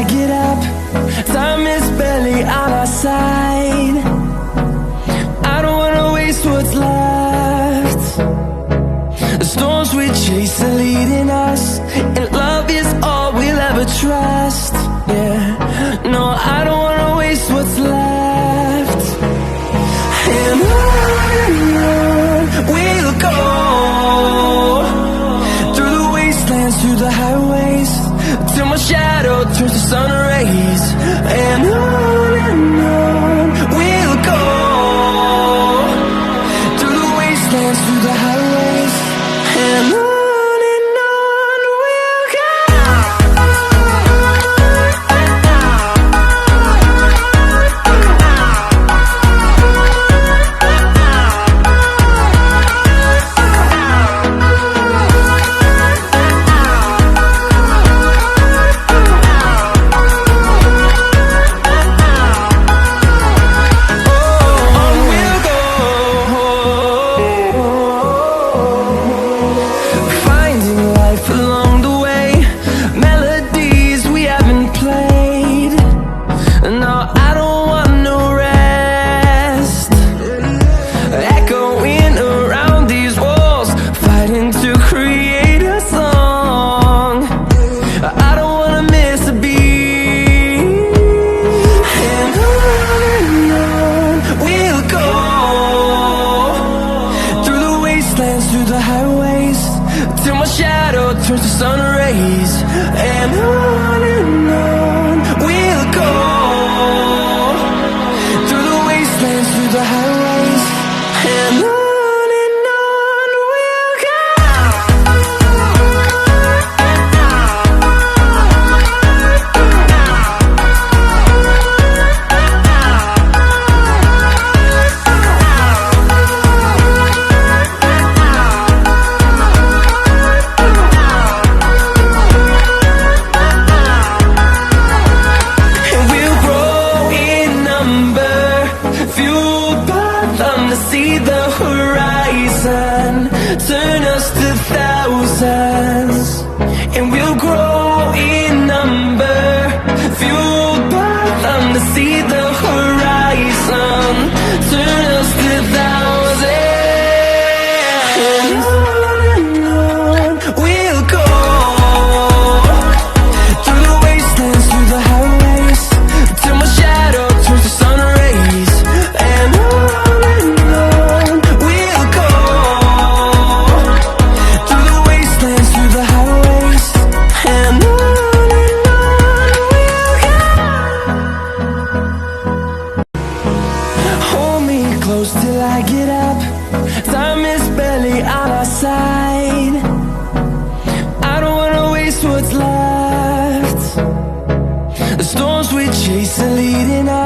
I get up. Time is barely on our side. I don't wanna waste what's left. The storms we chase are leading us, and love is all we'll ever trust. Yeah, no, I don't wanna waste what's left. And on we'll go, through the wastelands, through the highways, till my shadow turns to sun rays. And on we'll go, through the wastelands, through the highways, and on we'll go. Through the highways, till my shadow turns to sun rays. And on we'll go, through the wastelands, through the highways, and on we'll go. See the horizon, turn us to thousands, and we'll grow in number, fueled by them. To see the horizon, turn us to thousands, and on we'll go, through the wastelands, through the highways, till my shadow turns to sun rays. And close till I get up. Time is barely on our side. I don't wanna waste what's left. The storms we chase are leading us.